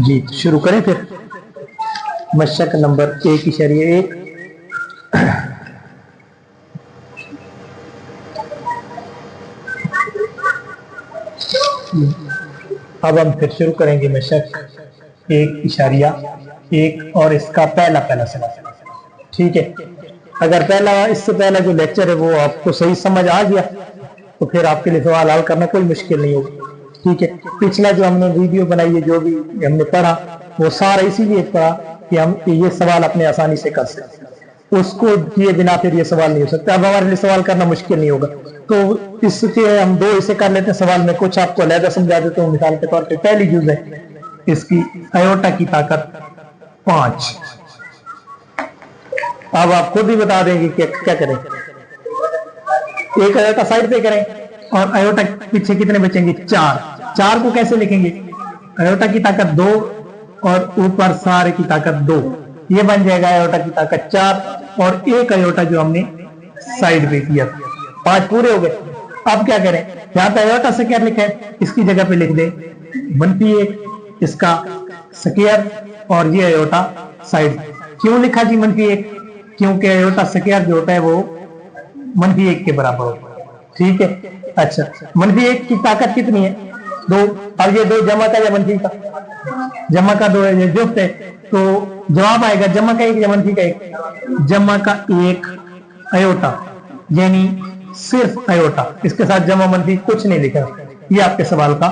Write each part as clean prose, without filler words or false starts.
जी शुरू करें फिर। मशक नंबर 1.1। अब हम फिर शुरू करेंगे मशक 1.1 और इसका पहला सवाल। ठीक है, अगर इससे पहला जो लेक्चर है वो आपको सही समझ आ गया तो फिर आपके लिए सवाल हल करना कोई मुश्किल नहीं होगा। ठीक है, पिछला जो हमने वीडियो बनाई है, जो भी हमने पढ़ा, वो सारा इसीलिए पढ़ा कि हम ये सवाल अपने आसानी से कर सकते। उसको किए बिना फिर ये सवाल नहीं हो सकता। अब हमारे लिए सवाल करना मुश्किल नहीं होगा, तो इसके हम दो हिस्से कर लेते हैं सवाल में। कुछ आपको अलग समझा देता हूँ। मिसाल के तौर पर पहली चीज है इसकी अयोटा की ताकत 5। अब आप खुद ही बता देंगे कि क्या करें। एक अयोटा साइड पे करें और अयोटा पीछे कितने बचेंगे? 4 को कैसे लिखेंगे? अयोटा की ताकत 2 और ऊपर सारे की ताकत 2, ये बन जाएगा अयोटा की ताकत 4 और एक अयोटा जो हमने साइड पे किया। 5 पूरे हो गए। अब क्या करें? यहां पे अयोटा स्क्वायर लिखा है, इसकी जगह पे लिख दे -1 इसका स्क्वायर और ये अयोटा साइड। क्यों लिखा जी -1? क्योंकि अयोटा स्क्वायर जो होता है वो -1 के बराबर होता है। ठीक है, अच्छा, -1 की ताकत कितनी है? 2। अब ये 2 जमा का या मनफी का? जमा का 2 है, ये जुफ्त है, तो जवाब आएगा जमा का 1 या मनफी का 1? जमा का 1 अयोटा, यानी सिर्फ अयोटा, इसके साथ जमा मनफी कुछ नहीं लिखा। ये आपके सवाल का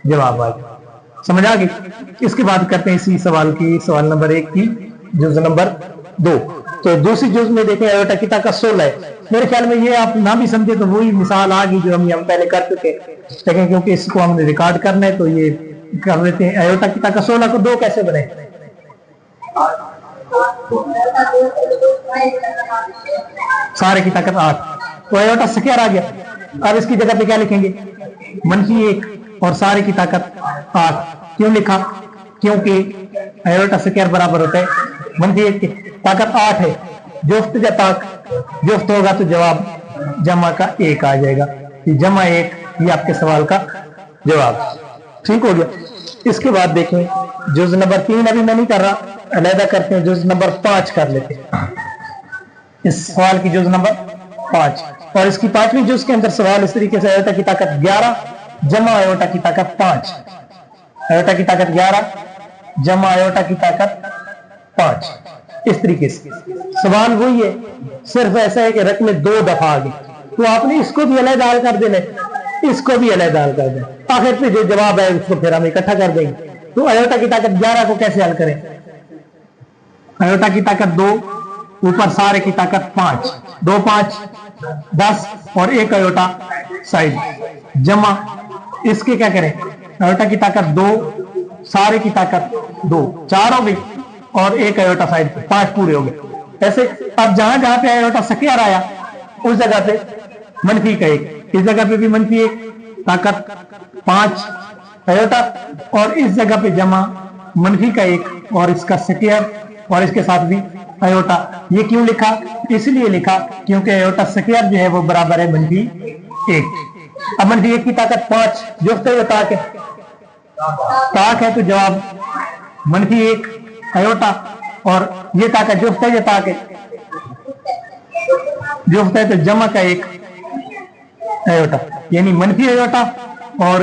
जवाब आएगा। समझ आ गई? इसके बाद करते हैं इसी सवाल की, सवाल नंबर 1 की जुज नंबर 2। तो दूसरी जुज में देखें अयोटा की ताकत 16 है। मेरे ख्याल में ये आप ना भी समझे तो वही मिसाल आ गई जो हम पहले कर चुके, लेकिन क्योंकि इसको हमने रिकॉर्ड करना है तो ये कर लेते हैं। अयोटा की ताकत 16 को 2 कैसे बने? सारे की ताकत 8, तो अयोटा स्क्वायर आ गया। अब इसकी जगह पे क्या लिखेंगे? -1 और सारे की ताकत 8। क्यों लिखा? क्योंकि अयोटा स्क्वायर बराबर होता है -1 के, ताकत 8 है, जुफ्त होगा तो जवाब जमा का 1 आ जाएगा। ये जमा 1, ये आपके सवाल का जवाब। ठीक हो गया। इसके बाद देखें जुज नंबर 3 अभी मैं नहीं कर रहा, अलहदा करते हैं, जुज नंबर 5 कर लेते हैं। इस सवाल की जुज नंबर 5 और इसकी 5वीं जुज के अंदर सवाल इस तरीके से, अयोटा की ताकत 11 जमा अयोटा की ताकत 5। अयोटा की ताकत 11 जमा अयोटा की ताकत 5, इस तरीके से सवाल वही है, सिर्फ ऐसा है कि रकम 2 दफा आ गई, तो आपने इसको भी अलग हल कर देना, इसको भी अलग हल कर देना। आखिर पे जो जवाब है उसको फिर हम इकट्ठा कर देंगे। तो अयोटा की ताकत 11 को कैसे हल करें? अयोटा की ताकत 2 ऊपर सारे की ताकत 5, 2 5 10 और एक अयोटा साइड, जमा इसके क्या करें? अयोटा की ताकत 2 सारे की ताकत 2, 4 हो गई और एक अयोटा साइड, 5 पूरे हो गए। ऐसे अब जहां जहां पे अयोटा स्क्वायर आया उस जगह पे मनफी का 1, इस जगह पे भी -1 ताकत 5 अयोटा और इस जगह पे जमा मनफी का 1 और इसका स्क्वायर और इसके साथ भी अयोटा। ये क्यों लिखा? इसलिए लिखा क्योंकि अयोटा स्क्वायर जो है वो बराबर है -1। अब -1 की ताकत 5 जो ताक है तो जवाब -1 अयोटा और ये ताकत जो है, ये ताक है जो है तो जमा का 1 अयोटा, यानी मनफी अयोटा और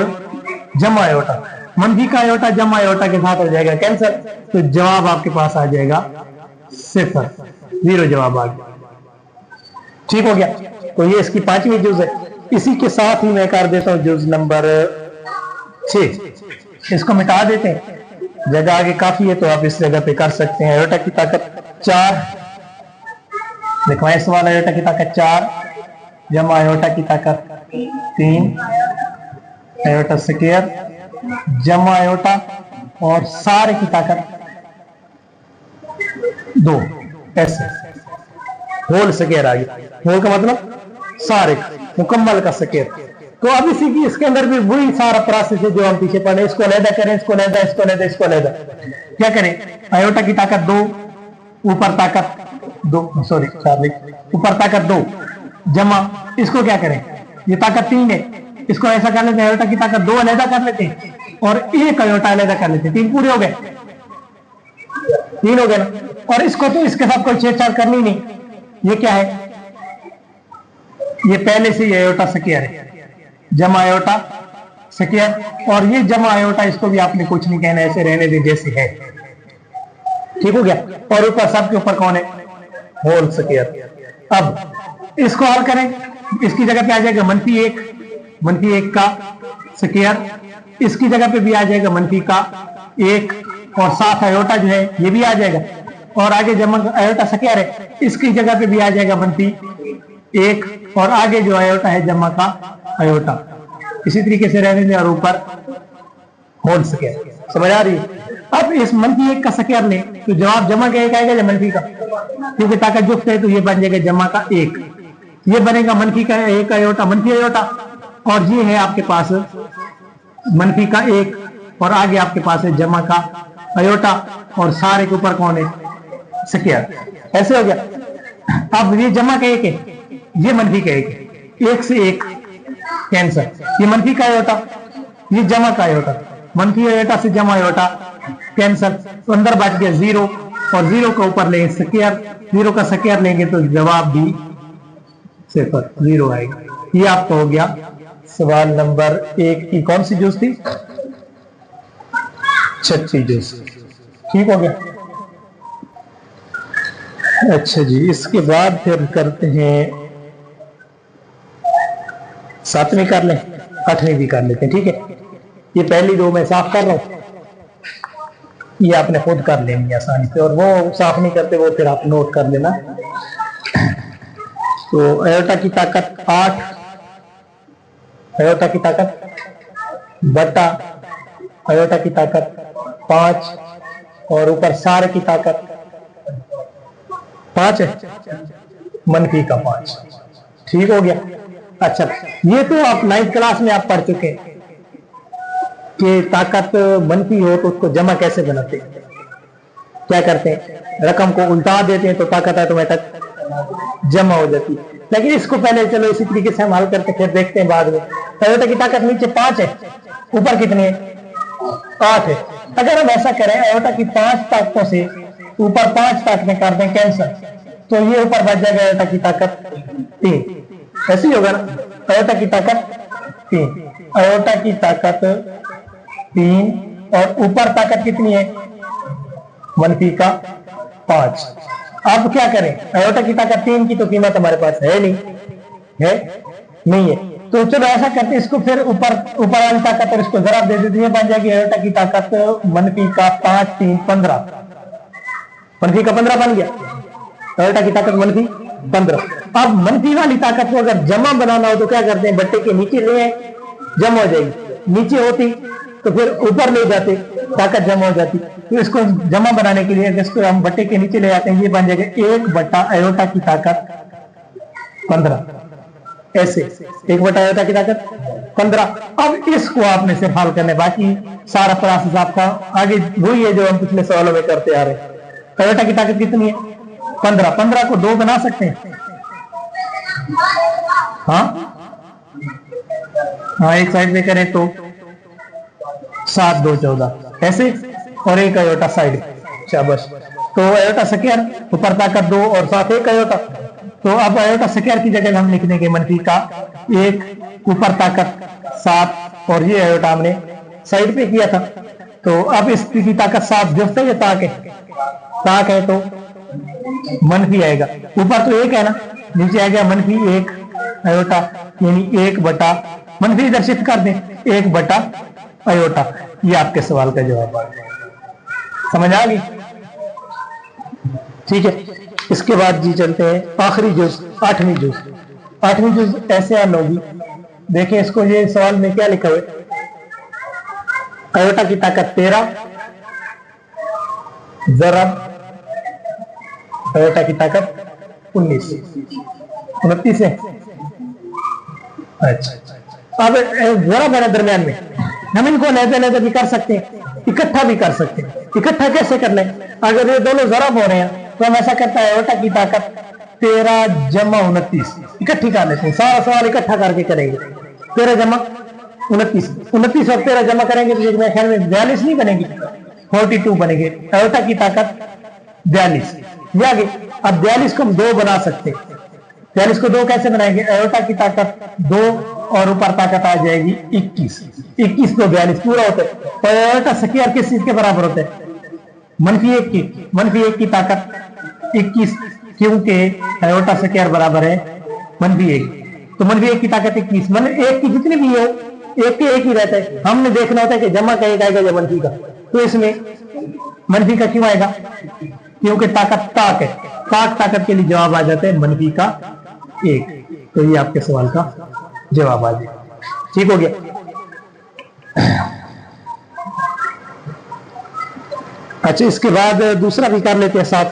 जमा अयोटा। मनफी का अयोटा जमा अयोटा के साथ हो जाएगा कैंसर, तो जवाब आपके पास आ जाएगा 0, 0 जवाब आ गया। ठीक हो गया। तो ये इसकी 5वीं जुज है। इसी के साथ ही मैं कर देता हूं जुज नंबर 6, इसको मिटा देते हैं, जगह आगे काफी है तो आप इस जगह पे कर सकते हैं। अयोटा की ताकत 4 लिखवाएं सवाल, अयोटा की ताकत 4 जमा अयोटा की ताकत 3 अयोटा स्क्वायर जमा अयोटा और सारे की ताकत 2, ऐसे होल स्क्वायर आ गया। होल का मतलब सारे मुकम्मल का स्क्वायर। तो अब इसी की इसके अंदर भी वही सारा प्रोसेस है जो हम पीछे पढ़े। इसको अलहदा करें, इसको अलहदा, इसको अलहदा, इसको अलहदा। क्या करें? अयोटा की ताकत 2 ऊपर ताकत 2, सॉरी ऊपर ताकत 2 जमा इसको क्या करें? ये ताकत 3 है, इसको ऐसा कर लेते हैं, आयोटा की ताकत 2 अलहदा कर लेते हैं और 1 आयोटा अलहदा कर लेते हैं। 3 पूरे हो गए, 3 हो गए ना। और इसको तो इसके साथ कोई छेड़छाड़ करनी नहीं। ये क्या है, ये पहले से ही आयोटा स्क्वायर है, जमा आयोटा स्क्वायर। और ये जमा आयोटा, इसको भी आपने कुछ नहीं कहना, ऐसे रहने दें जैसे है। ठीक हो गया। और ऊपर सबके ऊपर कौन है, होल स्क्वायर। अब इसको हल करें, इसकी जगह पे आ जाएगा -1, -1 का स्क्वायर। इसकी जगह पे भी आ जाएगा -1 का 1 और साथ आयोटा जो है ये भी आ जाएगा। और आगे जमा आयोटा स्क्वायर है, इसकी जगह पे भी आ जाएगा -1 और आगे जो आयोटा है जमा का आयोटा। इसी तरीके से रहने दें और ऊपर होल स्क्वायर। समझ आ रही है। अब इस -1 का स्क्वायर लें तो जवाब जमा का 1 आएगा या -1 का, क्योंकि ताकत जुफ्त है तो ये बन जाएगा जमा का 1। ये बनेगा -1 का 1 आयोटा, -1 आयोटा। और ये है आपके पास -1 का 1 और आगे आपके पास है जमा का आयोटा और सारे के ऊपर कौन है, स्क्वायर। ऐसे हो गया। अब ये जमा का 1 है, ये -1 का 1 है, 1 से 1 कैंसर। ये -1 का आयोटा, ये जमा का आयोटा, -1 आयोटा से जमा आयोटा कैंसर। तो अंदर बच गया 0 और 0 के ऊपर लेंगे स्क्वायर, 0 का स्क्वायर लेंगे तो जवाब भी 0 आएगा। ये आपका हो गया सवाल नंबर 1 की कौन सी जूस थी, छठी जूस। ठीक हो गया। अच्छा जी, इसके बाद फिर करते हैं 7वीं कर लें, 8वीं भी कर लेते हैं। ठीक है, ये पहली 2 मैं साफ कर रहा हूं, ये आपने खुद कर लेनी आसानी से, और वो साफ नहीं करते वो फिर आप नोट कर लेना। तो आयोटा की ताकत 8, आयोटा की ताकत बटा आयोटा की ताकत 5 और ऊपर सारे की ताकत 5 है, -1 का 5। ठीक हो गया। अच्छा, ये तो आप 9th क्लास में आप पढ़ चुके हैं कि ताकत मनफी हो तो उसको जमा कैसे बनाते हैं। क्या करते हैं, रकम को उल्टा देते हैं तो ताकत ऑटोमेटिक जमा हो जाती है। लेकिन इसको पहले चलो इसी तरीके से हम हल करके फिर देखते हैं बाद में। आयोटा की ताकत नीचे 5 है, ऊपर कितनी है, 8 है। अगर हम ऐसा करें, आयोटा की 5 ताकतों से ऊपर 5 ताकतें कर दें कैंसर, तो ये ऊपर बच जाएगा आयोटा की ताकत 3। ऐसे ही होगा ना, आयोटा की ताकत 3, आयोटा की ताकत 3 और ऊपर ताकत कितनी है, -1 का 5। अब क्या करें, आयोटा की ताकत 3 की तो कीमत हमारे पास है नहीं है। तो चलो ऐसा करते हैं, इसको फिर ऊपर वाली ताकत और इसको जरा दे देते हैं, बन जाएगी आयोटा की ताकत -1 का 5 3 15, -1 का 15 बन गया। आयोटा की ताकत -1 15। अब -1 वाली ताकत को अगर जमा बनाना हो तो क्या करते हैं, बट्टे के नीचे ले आए, जमा हो जाएगी। नीचे होती तो फिर ऊपर ले जाते, ताकत जमा हो जाती। तो इसको जमा बनाने के लिए इसको हम बट्टे के नीचे ले आते हैं, ये बन जाएगा 1 बटा आयोटा की ताकत 15। ऐसे 1 बटा आयोटा की ताकत 15। अब इसको आपने सिर्फ हल करने, बाकी सारा प्रोसेस आपका आगे वही है जो हम पिछले सवालों में करते आ रहे हैं। आयोटा की ताकत कितनी है, 15। 15 को 2 बना सकते हैं, हाँ, एक साइड में करें तो 7 2 14 ऐसे, और 1 आयोटा साइड, शाबाश। तो आयोटा स्क्वायर, ऊपर ताकत 2 और साथ 1 आयोटा। तो अब आयोटा स्क्वायर की जगह हम लिख देंगे -1 का 1, ऊपर ताकत 7 और ये आयोटा हमने साइड पे किया था। तो अब इसकी ताकत 7 जुफ्त है, ये ताक है तो मनफी आएगा। ऊपर तो 1 है ना, नीचे आ गया -1 आयोटा, यानी 1 बटा मनफी इधर शिफ्ट कर दें, 1 बटा आयोटा। ये आपके सवाल का जवाब आ गया। समझ आ गई? ठीक है, इसके बाद जी चलते हैं आखिरी जुज, 8वीं जुज। 8वीं जुज ऐसे हल होगी, देखें इसको, ये सवाल में क्या लिखा हुआ है, आयोटा की ताकत 13 जरब आयोटा की ताकत 29 है। अच्छा, अब जरब है दरमियान में, हम इनको लहदा भी कर सकते हैं, इकट्ठा भी कर सकते हैं। इकट्ठा कैसे करना है, अगर ये दोनों जरब हो रहे हैं तो हम ऐसा करता है, आयोटा की ताकत 13 जमा 29 इकट्ठी कर लेते हैं। सारा सवाल इकट्ठा करके करेंगे। 13 जमा 29, 29 और 13 जमा करेंगे तो मेरे ख्याल में 42 नहीं बनेगी, 42 बनेंगे। आयोटा की ताकत 42 ये आगे। अब 42 को हम 2 बना सकते हैं। 42 को 2 कैसे बनाएंगे? आयोटा की ताकत 2 और ऊपर ताकत आ जाएगी 21, 21 तो 42 पूरा होता है। और आयोटा स्क्वायर किस चीज के बराबर होता है? -1 की, -1 की ताकत 21, क्योंकि आयोटा स्क्वायर बराबर है -1। तो -1 की ताकत 21, -1 की जितनी भी हो, एक के एक ही रहता है। हमने देखना होता है कि जमा का एक आएगा या मनफी का, तो इसमें मनफी का क्यों आएगा? क्योंकि ताकत ताक है, ताकत के लिए जवाब आ जाता है मनफी का 1। तो ये आपके सवाल का जवाब आ जाए। ठीक हो गया। अच्छा, इसके बाद दूसरा भी कर लेते हैं साथ,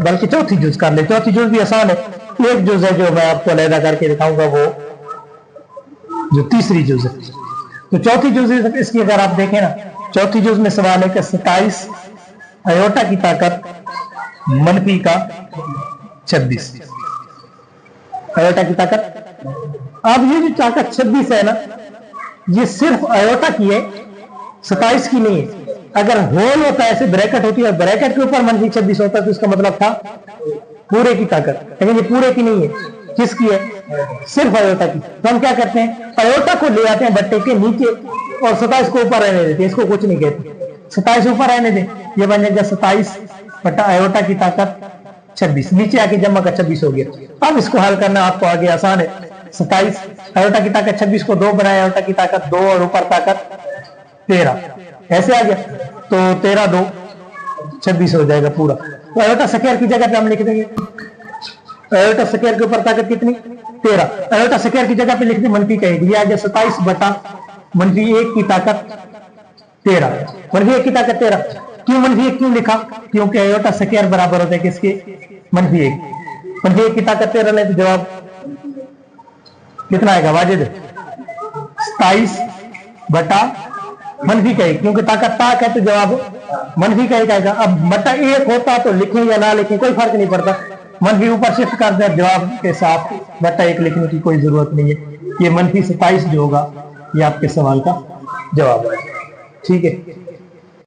बल्कि चौथी जुज कर लेते हैं। चौथी जुज भी आसान है। एक जुज है जो मैं आपको अलहदा करके दिखाऊंगा, वो जो तीसरी जुज है। तो चौथी जुज इसकी अगर आप देखें ना, चौथी जुज में सवाल है कि 27 आयोटा की ताकत मनफी का 26, आयोटा की ताकत। अब ये जो ताकत 26 है ना, ये सिर्फ आयोटा की है, 27 की नहीं है। अगर होल होता है, ऐसे ब्रैकेट होती है, ब्रैकेट के ऊपर -26 होता है, तो इसका मतलब था पूरे की ताकत। लेकिन ये पूरे की नहीं है, किसकी है? सिर्फ आयोटा की। तो हम क्या करते हैं, आयोटा को ले आते हैं बट्टे के नीचे और 27 को ऊपर रहने देते हैं, इसको कुछ नहीं कहते। 27 ऊपर रहने दें, ये बन जाएगा 27 बटा आयोटा की ताकत 26, नीचे आके जमा का 26 हो गया। अब इसको हल करना आपको आगे आसान है। 27 आयोटा की ताकत 26 को 2 बनाया, आयोटा की ताकत 2 और ऊपर ताकत 13, ऐसे आ गया। तो 13 2 26 हो जाएगा पूरा। तो आयोटा स्क्वायर की जगह पे हम लिख देंगे, आयोटा स्क्वायर के ऊपर ताकत कितनी? 13। आयोटा स्क्वायर की जगह पे लिख दें मनफी का 1, ये आ गया 27 बटा -1 की ताकत 13, -1 की ताकत 13। क्यों -1 क्यों लिखा? क्योंकि आयोटा स्क्वायर बराबर होता है किसके? -1। -1 की ताकत 13 ले तो जवाब कितना आएगा वाजिद? 27 बटा -1, क्योंकि ताकत ताक है तो जवाब -1 आएगा। अब बटा 1 होता तो लिखें या ना लिखें कोई फर्क नहीं पड़ता, मनफी ऊपर शिफ्ट कर दे, जवाब के साथ बटा 1 लिखने की कोई जरूरत नहीं है। ये -27 जो होगा ये आपके सवाल का जवाब है। ठीक है।